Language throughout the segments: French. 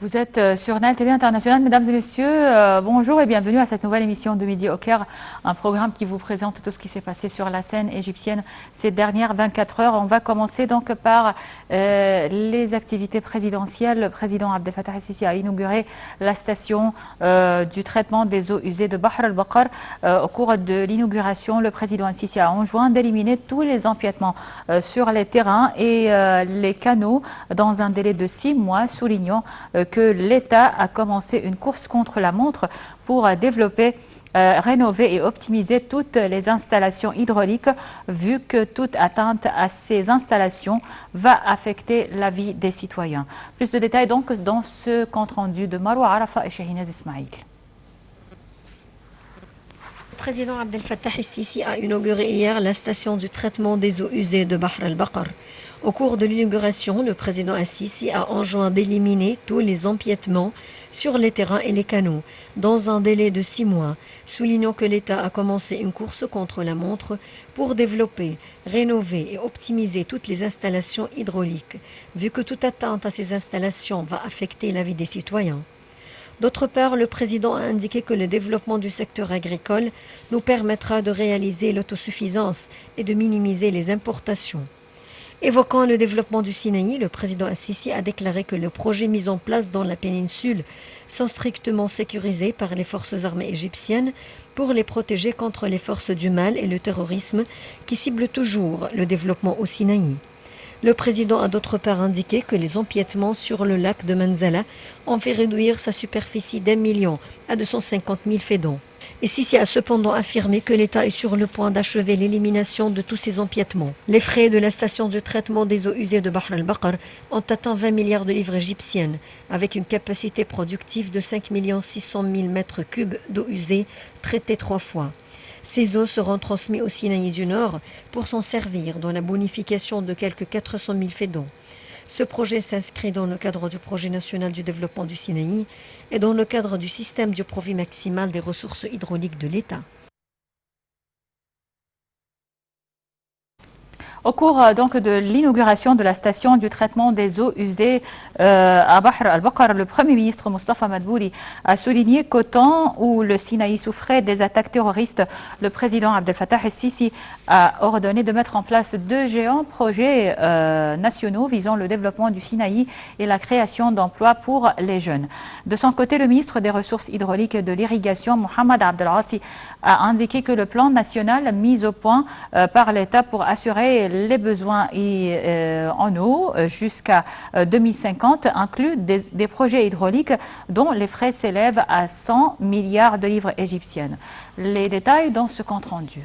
Vous êtes sur Nile TV International, mesdames et messieurs, bonjour et bienvenue à cette nouvelle émission de Midi au Caire, un programme qui vous présente tout ce qui s'est passé sur la scène égyptienne ces dernières 24 heures. On va commencer donc par les activités présidentielles. Le président Abdel Fattah el-Sisi a inauguré la station du traitement des eaux usées de Bahr al-Baqar. Au cours de l'inauguration, le président el-Sisi a enjoint d'éliminer tous les empiètements sur les terrains et les canaux dans un délai de 6 mois, soulignant que l'État a commencé une course contre la montre pour développer, rénover et optimiser toutes les installations hydrauliques, vu que toute atteinte à ces installations va affecter la vie des citoyens. Plus de détails donc dans ce compte-rendu de Marwa Arafa et Shahinaz Ismail. Le président Abdel Fattah el-Sisi a inauguré hier la station du traitement des eaux usées de Bahr al-Baqar. Au cours de l'inauguration, le président el-Sisi a enjoint d'éliminer tous les empiètements sur les terrains et les canaux dans un délai de 6 mois, soulignant que l'État a commencé une course contre la montre pour développer, rénover et optimiser toutes les installations hydrauliques, vu que toute atteinte à ces installations va affecter la vie des citoyens. D'autre part, le président a indiqué que le développement du secteur agricole nous permettra de réaliser l'autosuffisance et de minimiser les importations. Évoquant le développement du Sinaï, le président el-Sisi a déclaré que les projets mis en place dans la péninsule sont strictement sécurisés par les forces armées égyptiennes pour les protéger contre les forces du mal et le terrorisme qui ciblent toujours le développement au Sinaï. Le président a d'autre part indiqué que les empiètements sur le lac de Manzala ont fait réduire sa superficie d'1 million à 250 000 faidans. Et Sisi a cependant affirmé que l'État est sur le point d'achever l'élimination de tous ces empiètements. Les frais de la station de traitement des eaux usées de Bahr al-Baqar ont atteint 20 milliards de livres égyptiennes, avec une capacité productive de 5 600 000 mètres cubes d'eau usée traitée 3 fois. Ces eaux seront transmises au Sinaï du Nord pour s'en servir dans la bonification de quelques 400 000 faidans. Ce projet s'inscrit dans le cadre du projet national du développement du Sinaï et dans le cadre du système du profit maximal des ressources hydrauliques de l'État. Au cours donc de l'inauguration de la station du traitement des eaux usées à Bahr al-Baqar, le Premier ministre Mostafa Madbouli a souligné qu'au temps où le Sinaï souffrait des attaques terroristes, le président Abdel Fattah el-Sisi a ordonné de mettre en place 2 géants projets nationaux visant le développement du Sinaï et la création d'emplois pour les jeunes. De son côté, le ministre des Ressources hydrauliques et de l'Irrigation, Mohamed Abdel Ati, a indiqué que le plan national mis au point par l'État pour assurer les besoins en eau jusqu'à 2050 inclut des projets hydrauliques dont les frais s'élèvent à 100 milliards de livres égyptiennes. Les détails dans ce compte-rendu.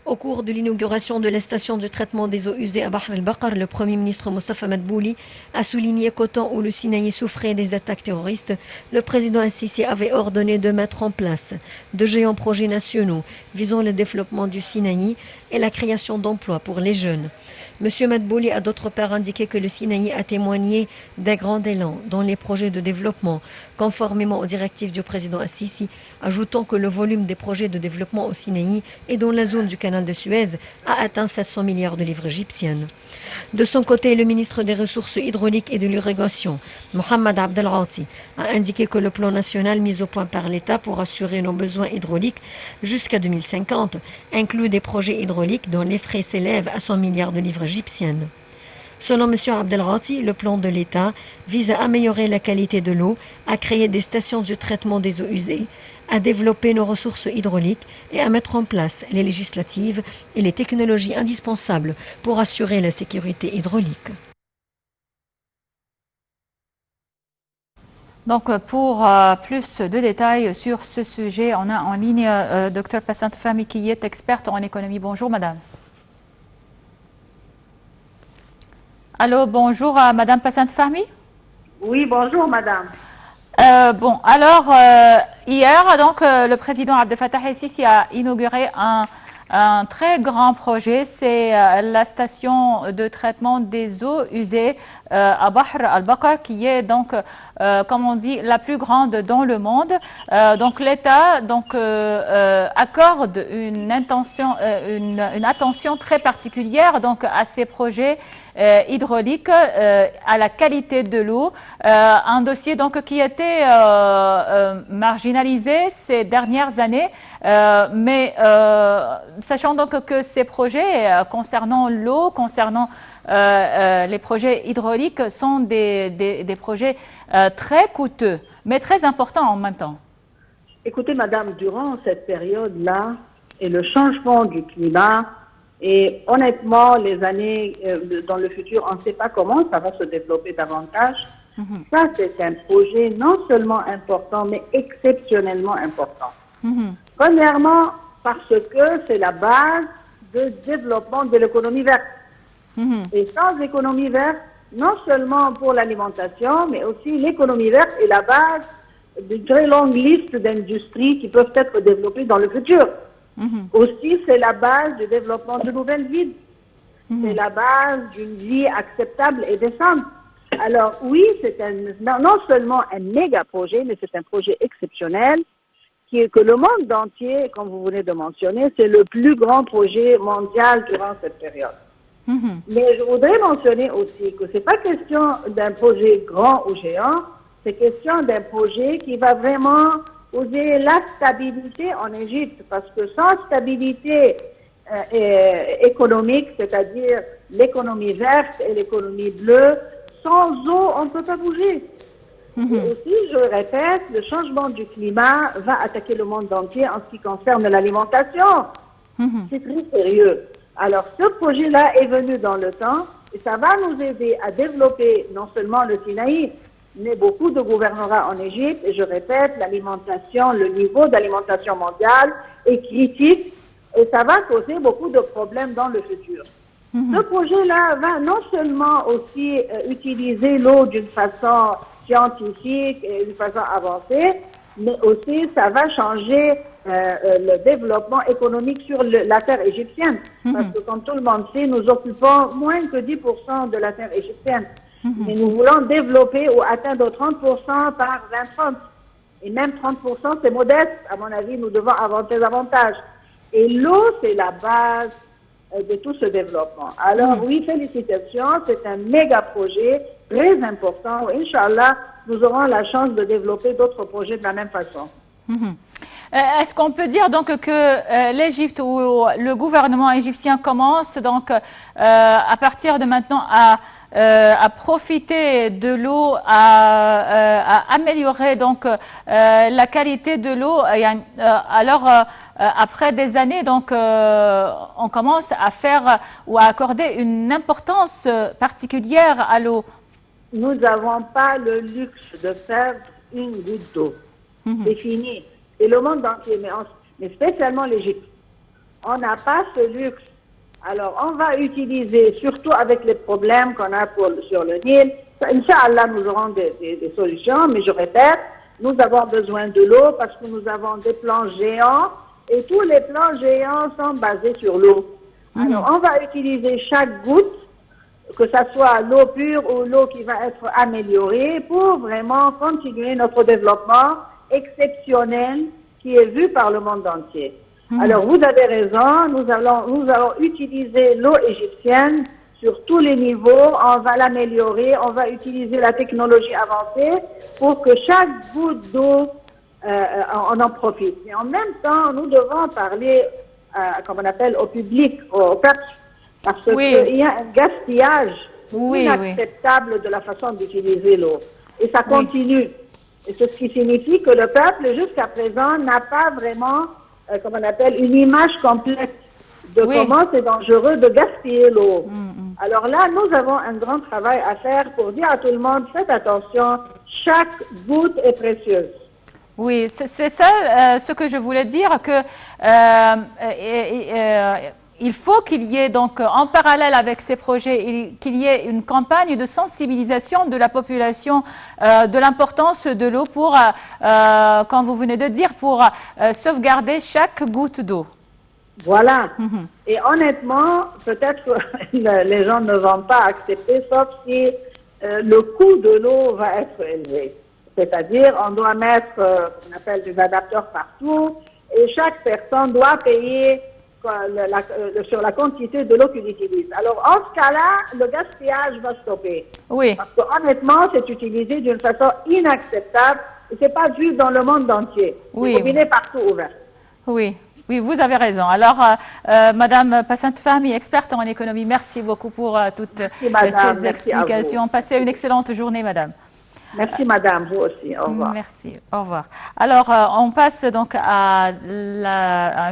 Au cours de l'inauguration de la station de traitement des eaux usées à Bahr al-Baqar, le Premier ministre Mostafa Madbouli a souligné qu'au temps où le Sinaï souffrait des attaques terroristes, le président el-Sisi avait ordonné de mettre en place 2 géants projets nationaux visant le développement du Sinaï et la création d'emplois pour les jeunes. M. Madbouli a d'autre part indiqué que le Sinaï a témoigné d'un grand élan dans les projets de développement, conformément aux directives du président el-Sisi, ajoutant que le volume des projets de développement au Sinaï et dans la zone du canal de Suez a atteint 700 milliards de livres égyptiennes. De son côté, le ministre des Ressources hydrauliques et de l'Irrigation, Mohamed Abdel Ati, a indiqué que le plan national mis au point par l'État pour assurer nos besoins hydrauliques jusqu'à 2050 inclut des projets hydrauliques dont les frais s'élèvent à 100 milliards de livres égyptiennes. Selon M. Abdel Ati, le plan de l'État vise à améliorer la qualité de l'eau, à créer des stations de traitement des eaux usées, à développer nos ressources hydrauliques et à mettre en place les législatives et les technologies indispensables pour assurer la sécurité hydraulique. Donc pour plus de détails sur ce sujet, on a en ligne Dr Passante Fahmy qui est experte en économie. Bonjour madame. Allô, bonjour à madame Passante Fahmy. Oui, bonjour madame. Bon, alors hier, donc le président Abdel Fattah el-Sisi a inauguré un très grand projet, c'est la station de traitement des eaux usées à Bahr al-Bakr, qui est donc, comme on dit, la plus grande dans le monde. Donc l'État accorde une attention très particulière donc à ces projets hydrauliques, à la qualité de l'eau, un dossier donc qui était marginalisé ces dernières années, mais sachant donc que ces projets concernant l'eau, concernant les projets hydrauliques sont des projets très coûteux, mais très importants en même temps. Écoutez, madame, durant cette période-là et le changement du climat, et honnêtement, les années dans le futur, on ne sait pas comment ça va se développer davantage. Ça, c'est un projet non seulement important, mais exceptionnellement important. Premièrement, parce que c'est la base de développement de l'économie verte. Et sans économie verte, non seulement pour l'alimentation, mais aussi l'économie verte est la base d'une très longue liste d'industries qui peuvent être développées dans le futur. Aussi, c'est la base du développement de nouvelles villes. C'est la base d'une vie acceptable et décente. Alors oui, c'est non seulement un méga projet, mais c'est un projet exceptionnel que le monde entier, comme vous venez de mentionner, c'est le plus grand projet mondial durant cette période. Mais je voudrais mentionner aussi que c'est pas question d'un projet grand ou géant, c'est question d'un projet qui va vraiment poser la stabilité en Égypte, parce que sans stabilité économique, c'est-à-dire l'économie verte et l'économie bleue, sans eau, on ne peut pas bouger. Et aussi, je le répète, le changement du climat va attaquer le monde entier en ce qui concerne l'alimentation. C'est très sérieux. Alors, ce projet-là est venu dans le temps et ça va nous aider à développer non seulement le Sinaï, mais beaucoup de gouvernements en Égypte. Et je répète, l'alimentation, le niveau d'alimentation mondiale est critique et ça va causer beaucoup de problèmes dans le futur. Ce projet-là va non seulement aussi utiliser l'eau d'une façon scientifique et d'une façon avancée, mais aussi ça va changer le développement économique sur la terre égyptienne. Parce que comme tout le monde sait, nous occupons moins que 10% de la terre égyptienne. Mais nous voulons développer ou atteindre 30% par 2030. Et même 30%, c'est modeste. À mon avis, nous devons avoir des avantages. Et l'eau, c'est la base de tout ce développement. Alors oui, félicitations, c'est un méga projet très important. Inch'Allah, nous aurons la chance de développer d'autres projets de la même façon. Est-ce qu'on peut dire donc que l'Égypte ou le gouvernement égyptien commence donc à partir de maintenant à profiter de l'eau, à améliorer donc la qualité de l'eau. Alors après des années, donc on commence à faire ou à accorder une importance particulière à l'eau. Nous n'avons pas le luxe de perdre une goutte d'eau. C'est fini. Et le monde entier, mais spécialement l'Égypte. On n'a pas ce luxe. Alors, on va utiliser, surtout avec les problèmes qu'on a sur le Nil, Inch'Allah, nous aurons des solutions, mais je répète, nous avons besoin de l'eau parce que nous avons des plans géants et tous les plans géants sont basés sur l'eau. Alors, on va utiliser chaque goutte, que ce soit l'eau pure ou l'eau qui va être améliorée, pour vraiment continuer notre développement exceptionnel qui est vu par le monde entier. Alors, vous avez raison, nous allons utiliser l'eau égyptienne sur tous les niveaux, on va l'améliorer, on va utiliser la technologie avancée pour que chaque goutte d'eau, on en profite. Mais en même temps, nous devons parler, comme on appelle, au public, au peuple, parce qu'il y a un gaspillage inacceptable de la façon d'utiliser l'eau. Et ça continue. Et ce qui signifie que le peuple, jusqu'à présent, n'a pas vraiment, comme on appelle, une image complète de comment c'est dangereux de gaspiller l'eau. Alors là, nous avons un grand travail à faire pour dire à tout le monde, faites attention, chaque goutte est précieuse. Oui, c'est ça ce que je voulais dire, que il faut qu'il y ait donc en parallèle avec ces projets, qu'il y ait une campagne de sensibilisation de la population de l'importance de l'eau pour, comme vous venez de dire, pour sauvegarder chaque goutte d'eau. Voilà. Et honnêtement, peut-être que les gens ne vont pas accepter, sauf si le coût de l'eau va être élevé. C'est-à-dire, on doit mettre ce qu'on appelle des adapteurs partout et chaque personne doit payer sur la quantité de l'eau qu'il utilise. Alors, en ce cas-là, le gaspillage va stopper. Oui. Parce qu'honnêtement, c'est utilisé d'une façon inacceptable et ce n'est pas vu dans le monde entier. Oui. Le robinet partout ouvert. Oui. Oui, vous avez raison. Alors, Madame Passante Fahmi, experte en économie, merci beaucoup pour toutes ces explications. Passez une excellente journée, Madame. Merci Madame, vous aussi. Au revoir. Merci, au revoir. Alors, on passe donc à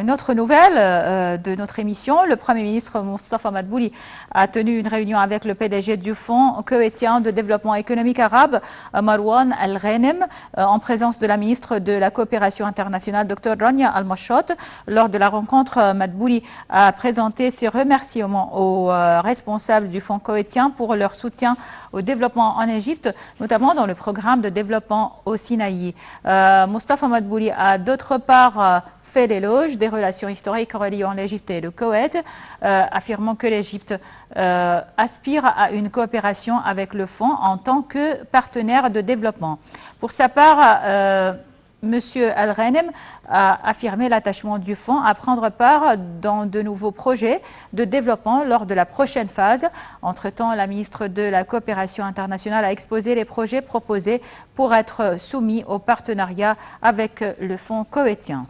une autre nouvelle de notre émission. Le Premier ministre Moustapha Madbouli a tenu une réunion avec le PDG du Fonds koweïtien de développement économique arabe, Marwan Al-Ghanem, en présence de la ministre de la coopération internationale, Dr Rania Al-Mashot. Lors de la rencontre, Madbouli a présenté ses remerciements aux responsables du Fonds koweïtien pour leur soutien au développement en Égypte, notamment dans le programme de développement au Sinaï. Moustapha Madbouli a d'autre part fait l'éloge des relations historiques reliant l'Égypte et le Koweït, affirmant que l'Égypte aspire à une coopération avec le Fonds en tant que partenaire de développement. Pour sa part, Monsieur Al-Ghanem a affirmé l'attachement du Fonds à prendre part dans de nouveaux projets de développement lors de la prochaine phase. Entre-temps, la ministre de la Coopération internationale a exposé les projets proposés pour être soumis au partenariat avec le Fonds koweïtien.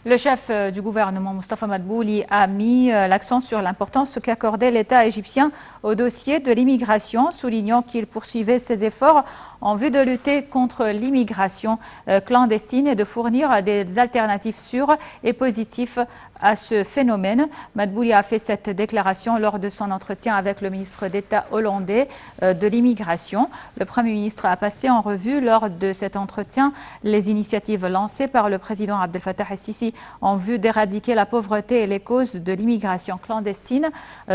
Le chef du gouvernement, Moustapha Madbouli, a mis l'accent sur l'importance qu'accordait l'État égyptien au dossier de l'immigration, soulignant qu'il poursuivait ses efforts en vue de lutter contre l'immigration clandestine et de fournir des alternatives sûres et positives à ce phénomène. Madbouli a fait cette déclaration lors de son entretien avec le ministre d'État hollandais de l'immigration. Le Premier ministre a passé en revue lors de cet entretien les initiatives lancées par le président Abdel Fattah el-Sisi en vue d'éradiquer la pauvreté et les causes de l'immigration clandestine,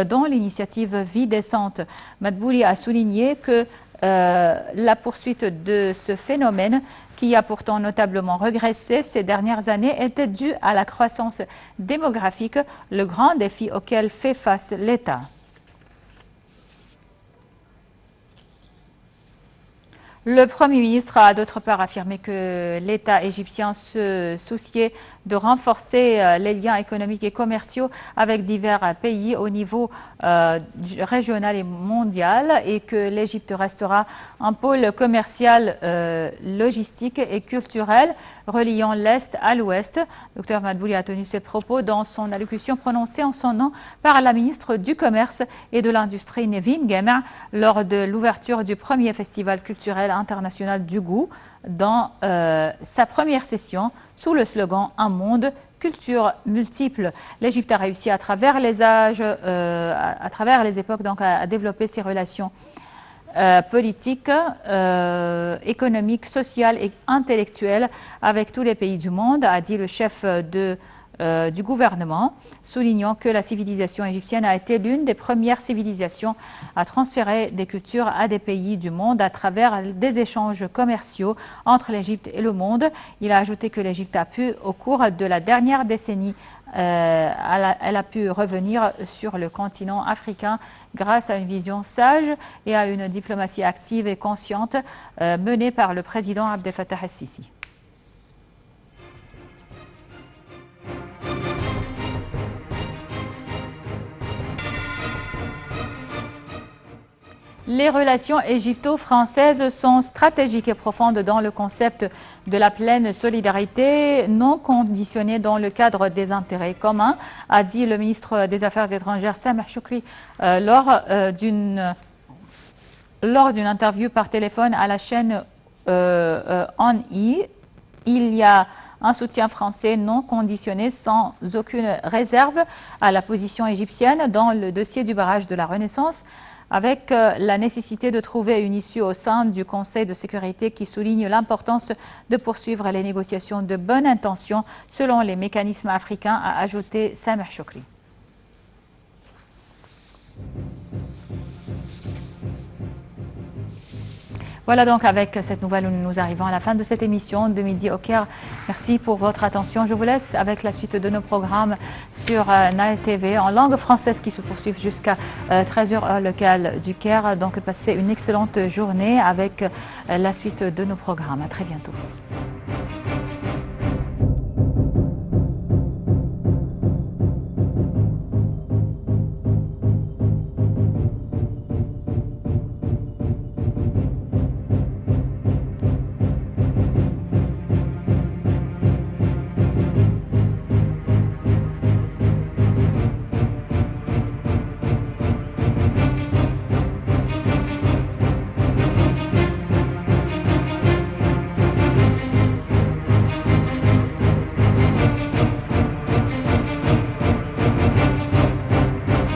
dont l'initiative Vie décente. Madbouli a souligné que la poursuite de ce phénomène, qui a pourtant notablement régressé ces dernières années, était due à la croissance démographique, le grand défi auquel fait face l'État. Le Premier ministre a d'autre part affirmé que l'État égyptien se souciait de renforcer les liens économiques et commerciaux avec divers pays au niveau régional et mondial et que l'Égypte restera un pôle commercial, logistique et culturel reliant l'Est à l'Ouest. Dr Madbouli a tenu ces propos dans son allocution prononcée en son nom par la ministre du Commerce et de l'Industrie Nevin Gemer lors de l'ouverture du premier festival culturel international du goût dans sa première session sous le slogan « Un monde, culture multiple ». L'Égypte a réussi à travers les âges, à travers les époques, donc, à développer ses relations politiques, économiques, sociales et intellectuelles avec tous les pays du monde, a dit le chef du gouvernement, soulignant que la civilisation égyptienne a été l'une des premières civilisations à transférer des cultures à des pays du monde à travers des échanges commerciaux entre l'Égypte et le monde. Il a ajouté que l'Égypte a pu, au cours de la dernière décennie, elle a pu revenir sur le continent africain grâce à une vision sage et à une diplomatie active et consciente menée par le président Abdel Fattah el-Sisi. Les relations égypto-françaises sont stratégiques et profondes dans le concept de la pleine solidarité non conditionnée dans le cadre des intérêts communs, a dit le ministre des Affaires étrangères Sameh Choukri lors d'une interview par téléphone à la chaîne On-E. Il y a un soutien français non conditionné sans aucune réserve à la position égyptienne dans le dossier du barrage de la Renaissance, avec la nécessité de trouver une issue au sein du Conseil de sécurité qui souligne l'importance de poursuivre les négociations de bonne intention selon les mécanismes africains, a ajouté Sameh Choukri. Voilà donc avec cette nouvelle, nous arrivons à la fin de cette émission de Midi au Caire. Merci pour votre attention. Je vous laisse avec la suite de nos programmes sur Nile TV en langue française qui se poursuivent jusqu'à 13h heure locale du Caire. Donc passez une excellente journée avec la suite de nos programmes. À très bientôt.